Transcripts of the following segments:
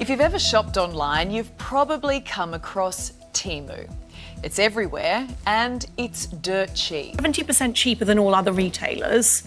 If you've ever shopped online, you've probably come across Temu. It's everywhere and it's dirt cheap. 70% cheaper than all other retailers,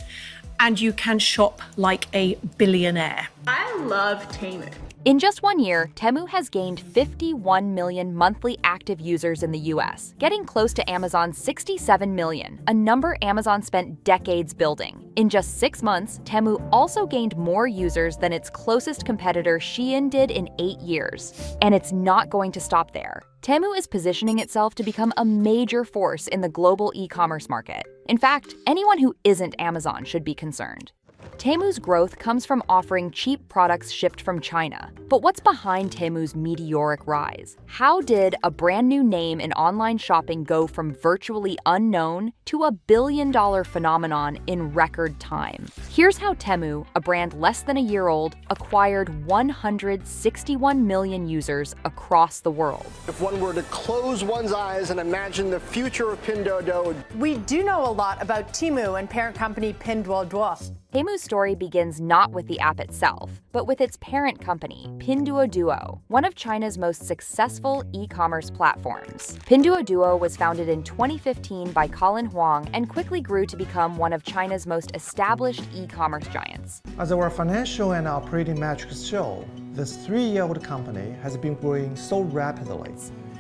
and you can shop like a billionaire. I love Temu. In just 1 year, Temu has gained 51 million monthly active users in the US, getting close to Amazon's 67 million, a number Amazon spent decades building. In just 6 months, Temu also gained more users than its closest competitor Shein did in 8 years. And it's not going to stop there. Temu is positioning itself to become a major force in the global e-commerce market. In fact, anyone who isn't Amazon should be concerned. Temu's growth comes from offering cheap products shipped from China. But what's behind Temu's meteoric rise? How did a brand new name in online shopping go from virtually unknown to a billion-dollar phenomenon in record time? Here's how Temu, a brand less than a year old, acquired 161 million users across the world. If one were to close one's eyes and imagine the future of Pinduoduo, we do know a lot about Temu and parent company Pinduoduo. Temu's story begins not with the app itself, but with its parent company, Pinduoduo, one of China's most successful e-commerce platforms. Pinduoduo was founded in 2015 by Colin Huang and quickly grew to become one of China's most established e-commerce giants. As our financial and operating metrics show, this 3-year-old company has been growing so rapidly.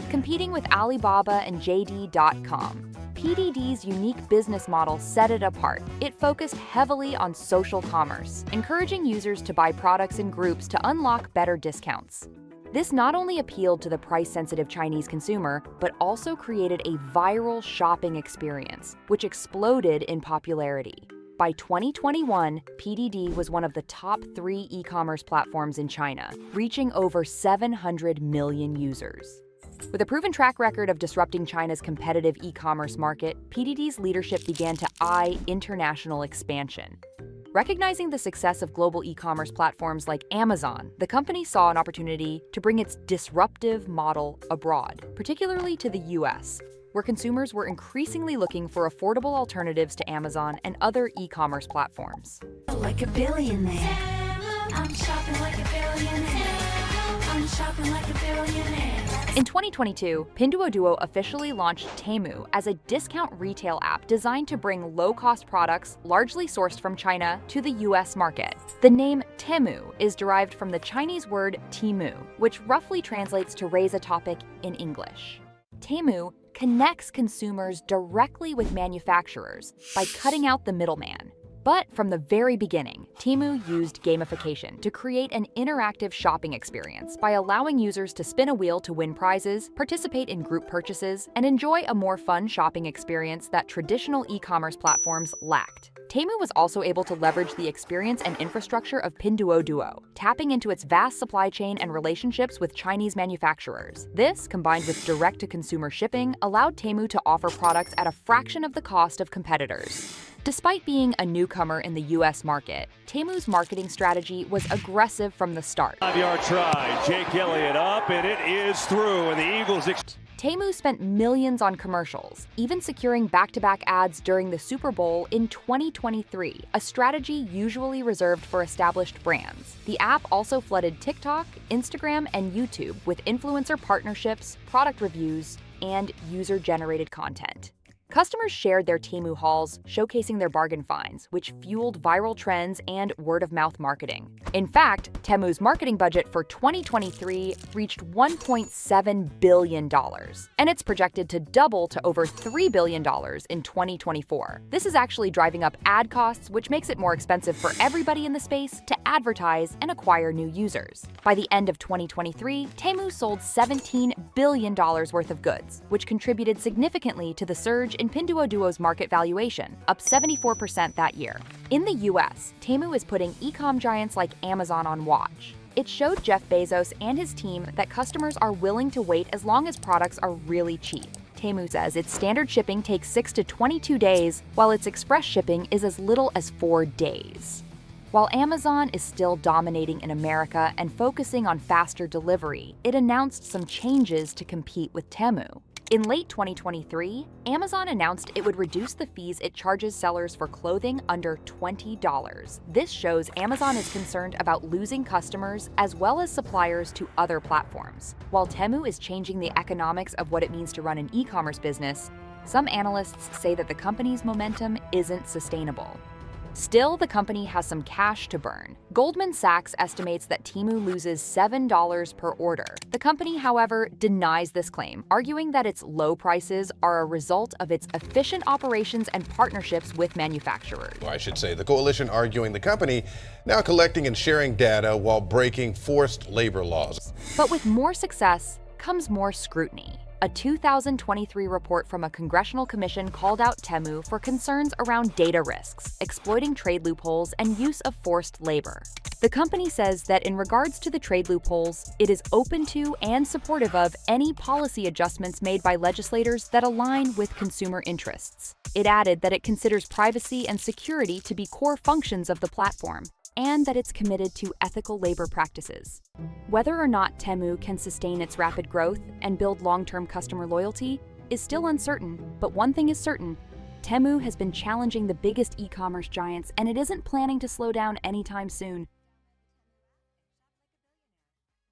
Competing with Alibaba and JD.com. PDD's unique business model set it apart. It focused heavily on social commerce, encouraging users to buy products in groups to unlock better discounts. This not only appealed to the price-sensitive Chinese consumer, but also created a viral shopping experience, which exploded in popularity. By 2021, PDD was one of the top 3 e-commerce platforms in China, reaching over 700 million users. With a proven track record of disrupting China's competitive e-commerce market, PDD's leadership began to eye international expansion. Recognizing the success of global e-commerce platforms like Amazon, the company saw an opportunity to bring its disruptive model abroad, particularly to the US, where consumers were increasingly looking for affordable alternatives to Amazon and other e-commerce platforms. Like a billionaire. I'm shopping like a billionaire. I'm shopping like a billionaire. In 2022, Pinduoduo officially launched Temu as a discount retail app designed to bring low-cost products, largely sourced from China, to the US market. The name Temu is derived from the Chinese word Temu, which roughly translates to raise a topic in English. Temu connects consumers directly with manufacturers by cutting out the middleman. But from the very beginning, Temu used gamification to create an interactive shopping experience by allowing users to spin a wheel to win prizes, participate in group purchases, and enjoy a more fun shopping experience that traditional e-commerce platforms lacked. Temu was also able to leverage the experience and infrastructure of Pinduoduo, tapping into its vast supply chain and relationships with Chinese manufacturers. This, combined with direct-to-consumer shipping, allowed Temu to offer products at a fraction of the cost of competitors. Despite being a newcomer in the US market, Temu's marketing strategy was aggressive from the start. 5-yard try, Jake Elliott up, and it is through, and the Eagles... Temu spent millions on commercials, even securing back-to-back ads during the Super Bowl in 2023, a strategy usually reserved for established brands. The app also flooded TikTok, Instagram, and YouTube with influencer partnerships, product reviews, and user-generated content. Customers shared their Temu hauls, showcasing their bargain finds, which fueled viral trends and word-of-mouth marketing. In fact, Temu's marketing budget for 2023 reached $1.7 billion, and it's projected to double to over $3 billion in 2024. This is actually driving up ad costs, which makes it more expensive for everybody in the space to advertise and acquire new users. By the end of 2023, Temu sold $17 billion worth of goods, which contributed significantly to the surge in Pinduoduo's market valuation, up 74% that year. In the US, Temu is putting e-com giants like Amazon on watch. It showed Jeff Bezos and his team that customers are willing to wait as long as products are really cheap. Temu says its standard shipping takes 6 to 22 days, while its express shipping is as little as 4 days. While Amazon is still dominating in America and focusing on faster delivery, it announced some changes to compete with Temu. In late 2023, Amazon announced it would reduce the fees it charges sellers for clothing under $20. This shows Amazon is concerned about losing customers as well as suppliers to other platforms. While Temu is changing the economics of what it means to run an e-commerce business, some analysts say that the company's momentum isn't sustainable. Still, the company has some cash to burn. Goldman Sachs estimates that Temu loses $7 per order. The company, however, denies this claim, arguing that its low prices are a result of its efficient operations and partnerships with manufacturers. Well, I should say the coalition arguing the company now collecting and sharing data while breaking forced labor laws. But with more success comes more scrutiny. A 2023 report from a congressional commission called out Temu for concerns around data risks, exploiting trade loopholes, and use of forced labor. The company says that in regards to the trade loopholes, it is open to and supportive of any policy adjustments made by legislators that align with consumer interests. It added that it considers privacy and security to be core functions of the platform, and that it's committed to ethical labor practices. Whether or not Temu can sustain its rapid growth and build long-term customer loyalty is still uncertain, but one thing is certain: Temu has been challenging the biggest e-commerce giants, and it isn't planning to slow down anytime soon.